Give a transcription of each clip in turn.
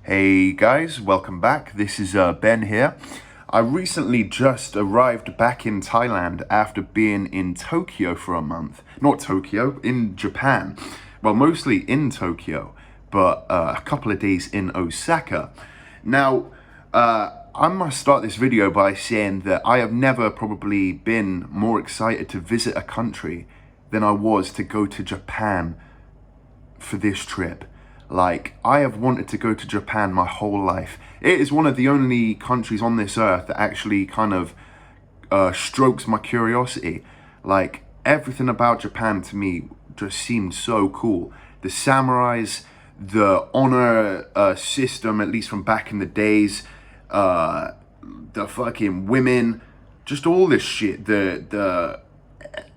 Hey guys, welcome back. This is Ben here. I recently just arrived back in Thailand after being in Tokyo for a month. Not Tokyo, in Japan. Well, mostly in Tokyo, but a couple of days in Osaka. Now, I must start this video by saying that I have never probably been more excited to visit a country than I was to go to Japan for this trip. Like, I have wanted to go to Japan my whole life. It is one of the only countries on this earth that actually kind of strokes my curiosity. Like, everything about Japan to me just seemed so cool. The samurais, the honor system, at least from back in the days, the fucking women, just all this shit.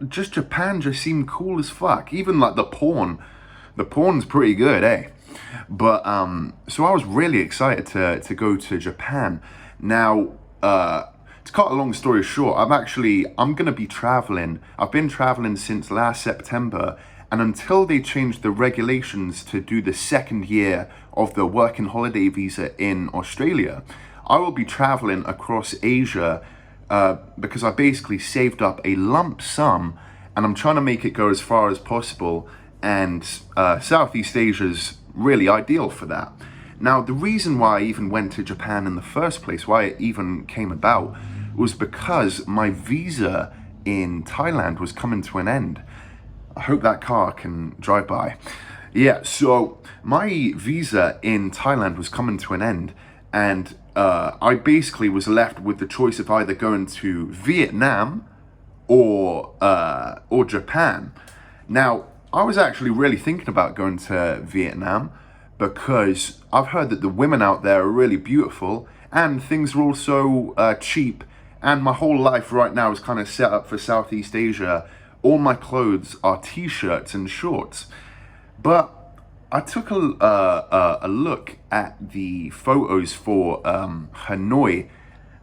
Just Japan just seemed cool as fuck. Even like the porn. The porn's pretty good, eh? But so I was really excited to go to Japan. Now, to cut a long story short, I'm gonna be traveling. I've been traveling since last September, and until they change the regulations to do the second year of the working holiday visa in Australia, I will be traveling across Asia because I basically saved up a lump sum, and I'm trying to make it go as far as possible. And Southeast Asia's really ideal for that. Now, the reason why I even went to Japan in the first place, why it even came about, was because my visa in Thailand was coming to an end. I hope that car can drive by. Yeah, so my visa in Thailand was coming to an end, and I basically was left with the choice of either going to Vietnam or Japan. Now, I was actually really thinking about going to Vietnam because I've heard that the women out there are really beautiful and things are also cheap, and my whole life right now is kind of set up for Southeast Asia. All my clothes are t-shirts and shorts. But I took a look at the photos for Hanoi,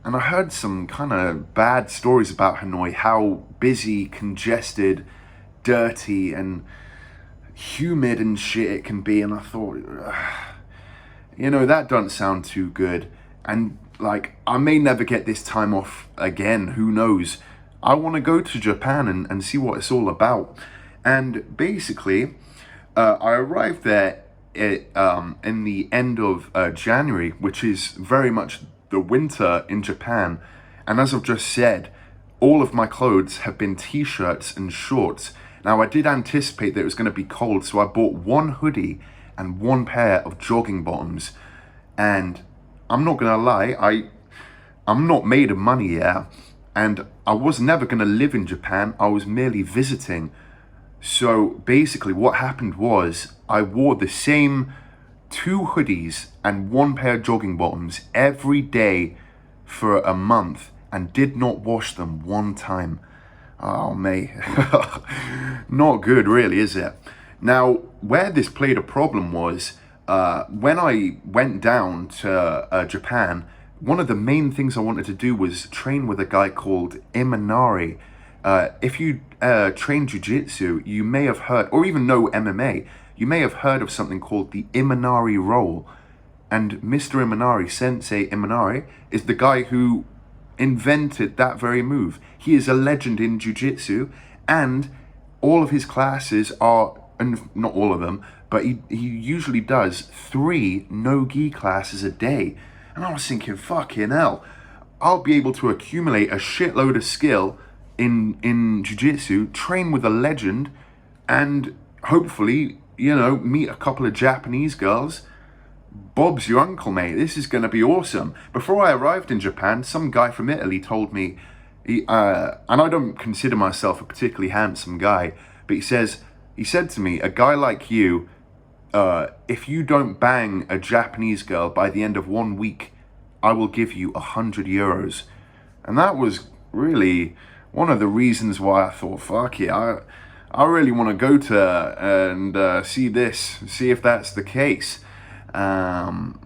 and I heard some kind of bad stories about Hanoi, how busy, congested, dirty and humid and shit it can be. And I thought, that doesn't sound too good, and like, I may never get this time off again, who knows. I want to go to Japan and see what it's all about. And basically I arrived there in the end of January, which is very much the winter in Japan, and as I've just said, all of my clothes have been t-shirts and shorts. Now, I did anticipate that it was going to be cold, so I bought one hoodie and one pair of jogging bottoms. And I'm not going to lie, I'm not made of money yet, and I was never going to live in Japan. I was merely visiting. So basically what happened was I wore the same 2 hoodies and one pair of jogging bottoms every day for a month and did not wash them one time. Oh, mate. Not good, really, is it? Now, where this played a problem was when I went down to Japan, one of the main things I wanted to do was train with a guy called Imanari. If you train jiu-jitsu, you may have heard, or even know MMA, you may have heard of something called the Imanari roll. And Mr. Imanari, Sensei Imanari, is the guy who invented that very move. He is a legend in jiu-jitsu, and all of his classes are, and not all of them, but he usually does 3 no-gi classes a day. And I was thinking, fucking hell, I'll be able to accumulate a shitload of skill in jiu-jitsu, train with a legend, and hopefully, meet a couple of Japanese girls. Bob's your uncle, mate. This is going to be awesome. Before I arrived in Japan, some guy from Italy told me, and I don't consider myself a particularly handsome guy, but he said to me, a guy like you, if you don't bang a Japanese girl by the end of 1 week, I will give you 100 euros. And that was really one of the reasons why I thought, fuck it, I really want to go to and see if that's the case. Now,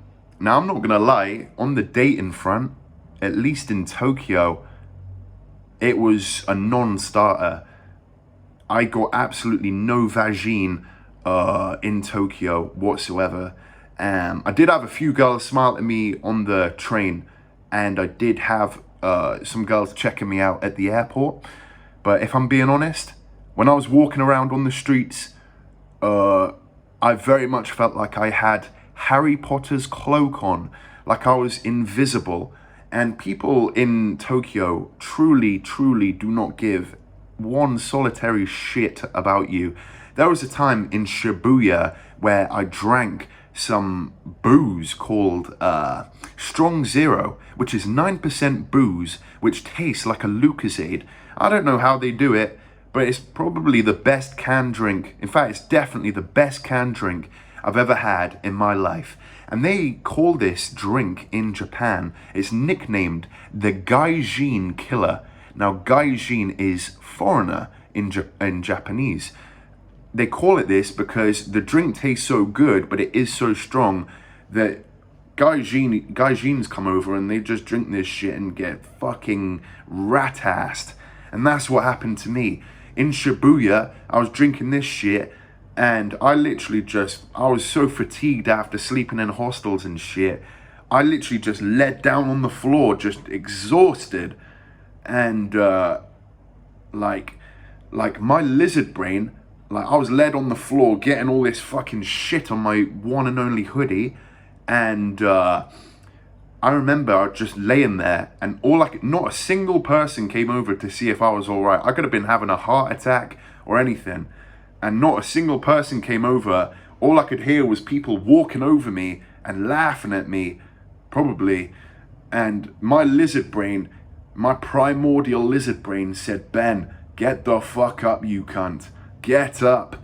I'm not going to lie, on the dating front, at least in Tokyo, it was a non-starter. I got absolutely no vagine in Tokyo whatsoever. I did have a few girls smile at me on the train, and I did have some girls checking me out at the airport. But if I'm being honest, when I was walking around on the streets, I very much felt like I had Harry Potter's cloak on, like I was invisible. And people in Tokyo truly, truly do not give one solitary shit about you. There was a time in Shibuya where I drank some booze called Strong Zero, which is 9% booze, which tastes like a Lucozade. I don't know how they do it, but it's probably the best canned drink. In fact, it's definitely the best canned drink I've ever had in my life. And they call this drink in Japan, it's nicknamed the Gaijin Killer. Now, Gaijin is foreigner in Japanese. They call it this because the drink tastes so good, but it is so strong that Gaijins come over and they just drink this shit and get fucking rat-assed. And that's what happened to me. In Shibuya, I was drinking this shit, and I was so fatigued after sleeping in hostels and shit. I literally just let down on the floor, just exhausted. And like my lizard brain, like I was led on the floor getting all this fucking shit on my one and only hoodie. And I remember I was just laying there, and not a single person came over to see if I was all right. I could have been having a heart attack or anything, and not a single person came over. All I could hear was people walking over me and laughing at me, probably. And my lizard brain, my primordial lizard brain said, "Ben, get the fuck up, you cunt. Get up.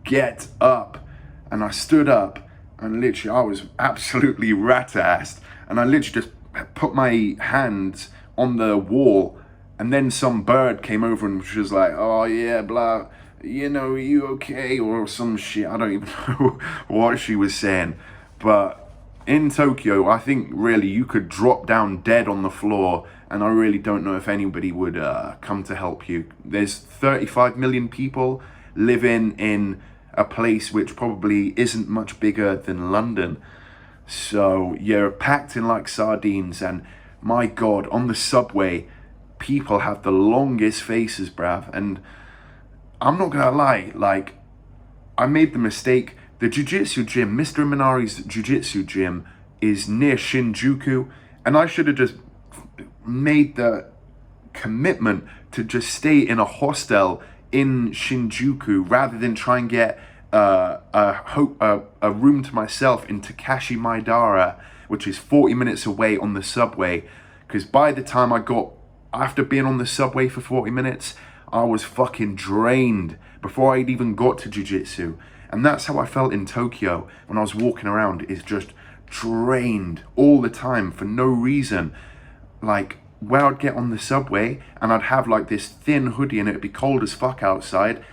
Get up." And I stood up, and literally I was absolutely rat-assed. And I literally just put my hands on the wall, and then some bird came over and was like, "Oh yeah, blah, you know, are you okay?" Or some shit. I don't even know what she was saying. But in Tokyo, I think really you could drop down dead on the floor, and I really don't know if anybody would come to help you. There's 35 million people living in a place which probably isn't much bigger than London. So you're packed in like sardines, and my God, on the subway, people have the longest faces, bruv. And I'm not gonna lie, like, I made the mistake. The jiu-jitsu gym, Mr. Minari's jiu-jitsu gym, is near Shinjuku, and I should have just made the commitment to just stay in a hostel in Shinjuku rather than try and get a room to myself in Takashi Maidara, which is 40 minutes away on the subway. Because by the time after being on the subway for 40 minutes, I was fucking drained before I'd even got to jiu-jitsu. And that's how I felt in Tokyo when I was walking around, is just drained all the time for no reason. Like, where I'd get on the subway and I'd have like this thin hoodie and it'd be cold as fuck outside,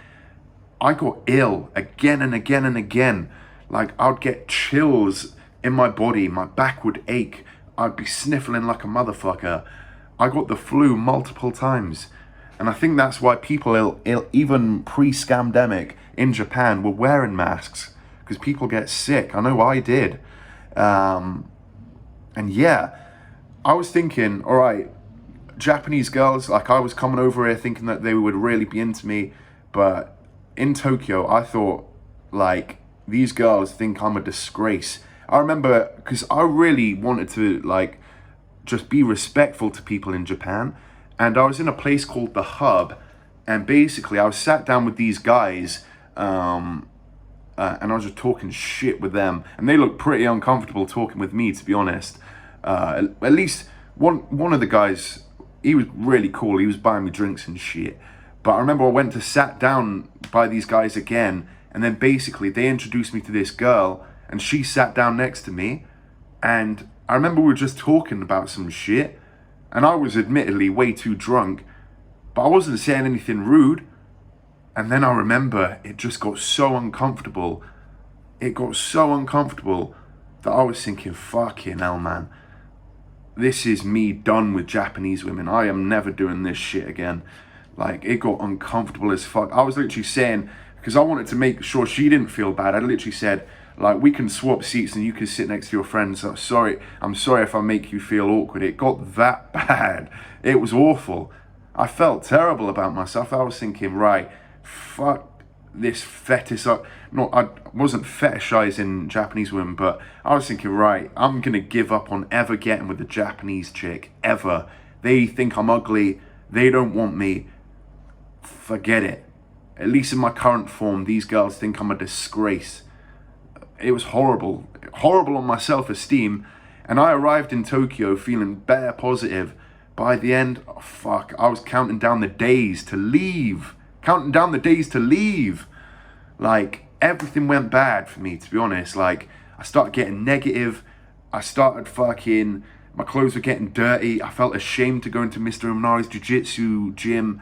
I got ill again and again and again. Like, I'd get chills in my body, my back would ache, I'd be sniffling like a motherfucker. I got the flu multiple times. And I think that's why people, even pre-scamdemic in Japan, were wearing masks, because people get sick. I know I did. And yeah, I was thinking, all right, Japanese girls, like, I was coming over here thinking that they would really be into me, but in Tokyo, I thought, like, these girls think I'm a disgrace. I remember, because I really wanted to, like, just be respectful to people in Japan, and I was in a place called The Hub, and basically I was sat down with these guys, and I was just talking shit with them, and they looked pretty uncomfortable talking with me, to be honest. At least one of the guys, he was really cool, he was buying me drinks and shit. But I remember I went to sat down by these guys again, and then basically they introduced me to this girl, and she sat down next to me, and I remember we were just talking about some shit, and I was admittedly way too drunk, but I wasn't saying anything rude. And then I remember it just got so uncomfortable. It got so uncomfortable that I was thinking, fucking hell, man. This is me done with Japanese women. I am never doing this shit again. Like, it got uncomfortable as fuck. I was literally saying, because I wanted to make sure she didn't feel bad, I literally said, Like, we can swap seats and you can sit next to your friends. I'm sorry if I make you feel awkward. It got that bad. It was awful. I felt terrible about myself. I was thinking, right, fuck this fetish. I wasn't fetishizing Japanese women, but I was thinking, right, I'm gonna give up on ever getting with a Japanese chick, ever. They think I'm ugly. They don't want me. Forget it. At least in my current form, these girls think I'm a disgrace. It was horrible. Horrible on my self-esteem. And I arrived in Tokyo feeling bare positive. By the end, oh fuck, I was counting down the days to leave. Counting down the days to leave. Like, everything went bad for me, to be honest. Like, I started getting negative. I started fucking, my clothes were getting dirty. I felt ashamed to go into Mr. Imanari's jiu-jitsu gym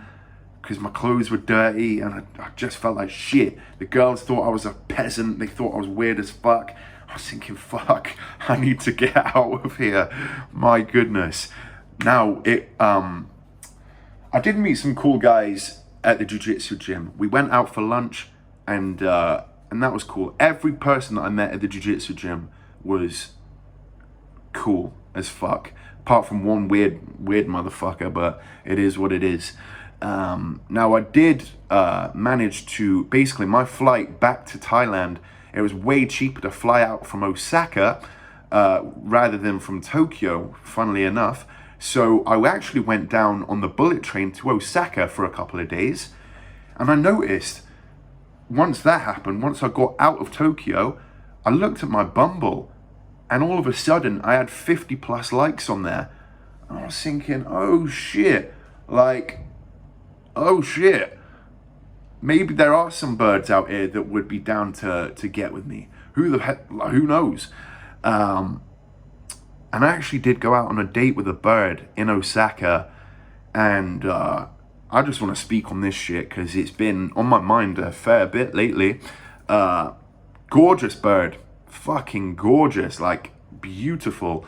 because my clothes were dirty, and I just felt like shit. The girls thought I was a peasant. They thought I was weird as fuck. I was thinking, fuck, I need to get out of here. My goodness. Now, I did meet some cool guys at the jiu-jitsu gym. We went out for lunch, and that was cool. Every person that I met at the jiu-jitsu gym was cool as fuck. Apart from one weird motherfucker, but it is what it is. Now, I did manage to, basically, my flight back to Thailand, it was way cheaper to fly out from Osaka rather than from Tokyo, funnily enough. So I actually went down on the bullet train to Osaka for a couple of days. And I noticed, once that happened, once I got out of Tokyo, I looked at my Bumble, and all of a sudden I had 50 plus likes on there. And I was thinking, oh shit, like, oh shit, maybe there are some birds out here that would be down to get with me. Who the heck, who knows? And I actually did go out on a date with a bird in Osaka, and I just want to speak on this shit because it's been on my mind a fair bit lately. Gorgeous bird, fucking gorgeous, like beautiful,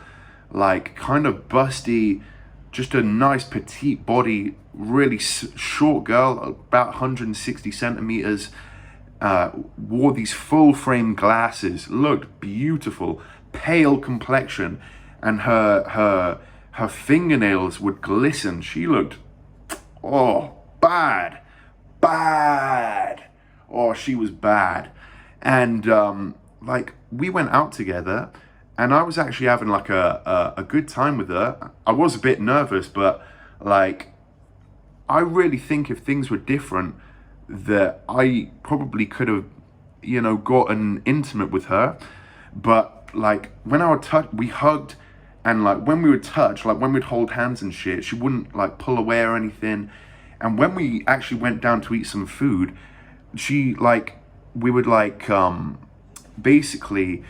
like kind of busty, just a nice petite body, really short girl, about 160 centimeters, wore these full frame glasses, looked beautiful, pale complexion, and her fingernails would glisten. She looked, oh, bad. Oh, she was bad. And like, we went out together, and I was actually having like a good time with her. I was a bit nervous, but like, I really think if things were different, that I probably could have, you know, gotten intimate with her. But like, when I would touch, we hugged, and like when we would touch, like when we'd hold hands and shit, she wouldn't like pull away or anything. And when we actually went down to eat some food, she like, we would like, basically,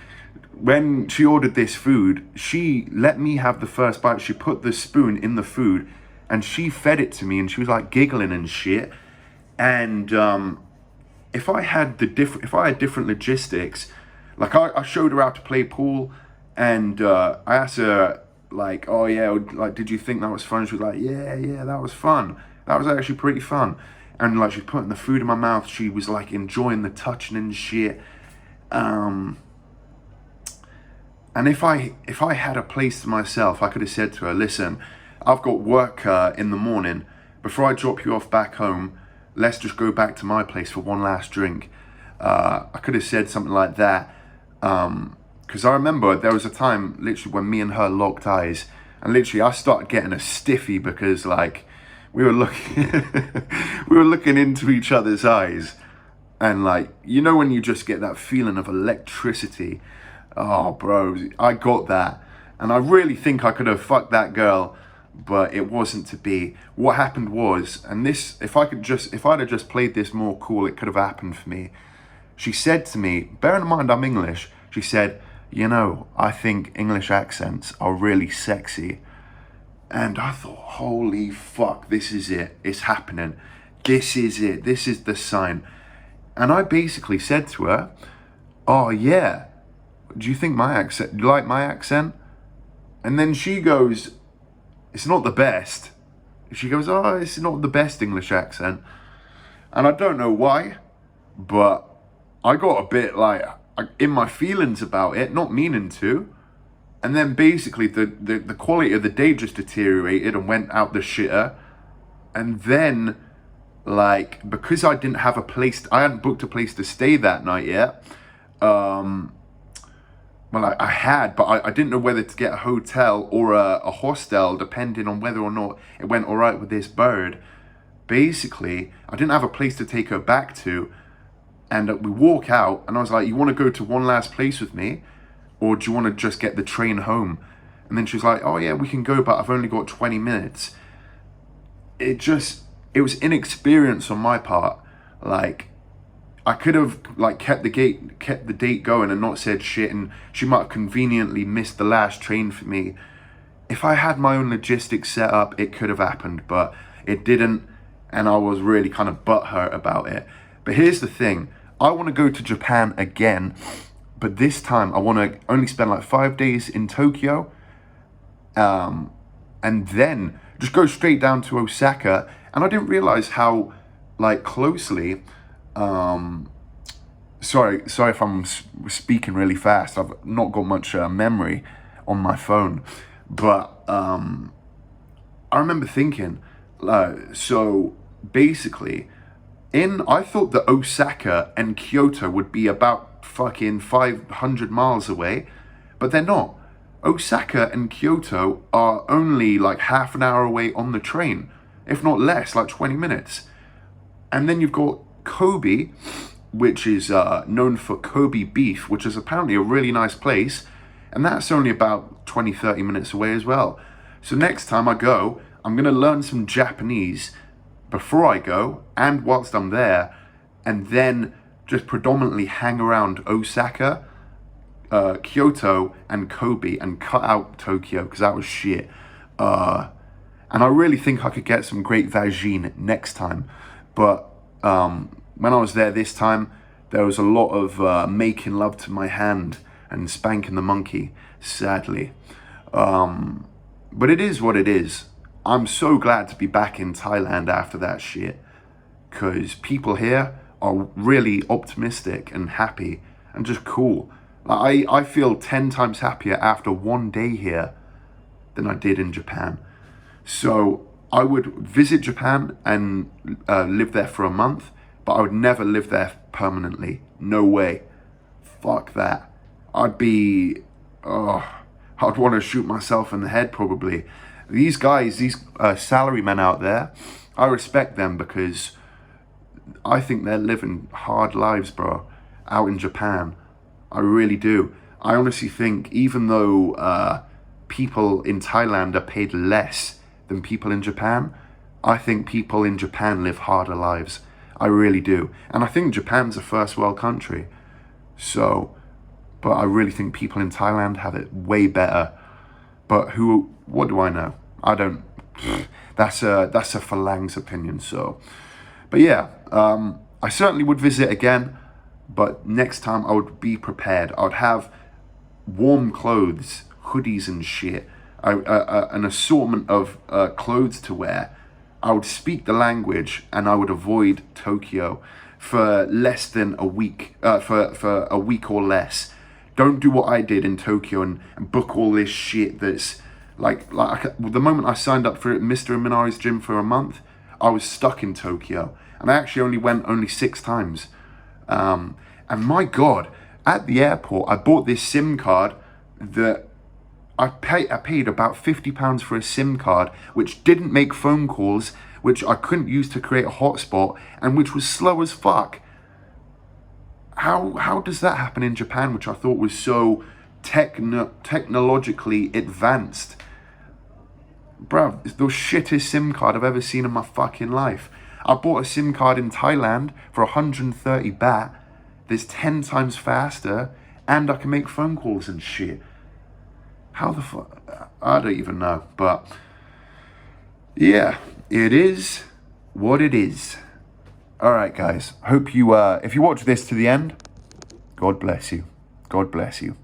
when she ordered this food, she let me have the first bite. She put the spoon in the food and she fed it to me, and she was like giggling and shit. And if I had different logistics, like I showed her how to play pool, and I asked her like, oh yeah, like, did you think that was fun? She was like, yeah, that was fun. That was actually pretty fun. And like, she's putting the food in my mouth. She was like enjoying the touching and shit. And if I had a place to myself, I could have said to her, listen, I've got work in the morning. Before I drop you off back home, let's just go back to my place for one last drink. I could have said something like that. Because I remember there was a time literally when me and her locked eyes, and literally I started getting a stiffy because like we were looking into each other's eyes, and like, you know, when you just get that feeling of electricity. Oh bro, I got that, and I really think I could have fucked that girl, but it wasn't to be. What happened was, and this, if I'd have just played this more cool, it could have happened for me. She said to me, bearing in mind I'm English, she said, you know, I think English accents are really sexy. And I thought, holy fuck, this is it. It's happening. This is it. This is the sign. And I basically said to her, oh yeah, do you think my accent, do you like my accent? And then she goes, it's not the best. She goes, oh, it's not the best English accent. And I don't know why, but I got a bit like, in my feelings about it, not meaning to. And then basically the quality of the day just deteriorated and went out the shitter. And then, like, because I didn't have I hadn't booked a place to stay that night yet. Well, I had, but I didn't know whether to get a hotel or a hostel, depending on whether or not it went all right with this bird. Basically, I didn't have a place to take her back to. And we walk out, and I was like, you want to go to one last place with me? Or do you want to just get the train home? And then she was like, oh yeah, we can go, but I've only got 20 minutes. It was inexperience on my part. Like, I could have like kept the date going and not said shit, and she might have conveniently missed the last train for me. If I had my own logistics set up, it could have happened, but it didn't, and I was really kind of butthurt about it. But here's the thing, I want to go to Japan again, but this time I want to only spend like 5 days in Tokyo, and then just go straight down to Osaka. And I didn't realize how like closely, sorry if I'm speaking really fast. I've not got much memory on my phone, but I remember thinking, so basically, I thought that Osaka and Kyoto would be about fucking 500 miles away, but they're not. Osaka and Kyoto are only like half an hour away on the train, if not less, like 20 minutes. And then you've got Kobe, which is known for Kobe beef, which is apparently a really nice place, and that's only about 20-30 minutes away as well. So next time I go, I'm going to learn some Japanese before I go and whilst I'm there, and then just predominantly hang around Osaka, Kyoto and Kobe, and cut out Tokyo because that was shit. And I really think I could get some great vagine next time. But when I was there this time, there was a lot of making love to my hand and spanking the monkey, sadly. But it is what it is. I'm so glad to be back in Thailand after that shit, because people here are really optimistic and happy and just cool. Like, I feel 10 times happier after 1 day here than I did in Japan. So I would visit Japan and live there for a month, but I would never live there permanently. No way. Fuck that. I'd want to shoot myself in the head probably. These guys, these salarymen out there, I respect them because I think they're living hard lives, bro, out in Japan. I really do. I honestly think even though people in Thailand are paid less than people in Japan, I think people in Japan live harder lives. I really do. And I think Japan's a first world country. So, but I really think people in Thailand have it way better. But what do I know? I don't, that's a Falang's opinion, so. But yeah, I certainly would visit again, but next time I would be prepared. I would have warm clothes, hoodies and shit, an assortment of clothes to wear. I would speak the language, and I would avoid Tokyo for less than a week, for a week or less. Don't do what I did in Tokyo and book all this shit that's like the moment I signed up for Mr. Minari's gym for a month, I was stuck in Tokyo, and I actually went 6 times. And my God, at the airport, I bought this SIM card that I paid about £50 for a SIM card, which didn't make phone calls, which I couldn't use to create a hotspot, and which was slow as fuck. How does that happen in Japan, which I thought was so technologically advanced? Bruv, it's the shittest SIM card I've ever seen in my fucking life. I bought a SIM card in Thailand for 130 baht. That's 10 times faster, and I can make phone calls and shit. How the fuck? I don't even know. But yeah, it is what it is. Alright guys, hope you, if you watch this to the end, God bless you. God bless you.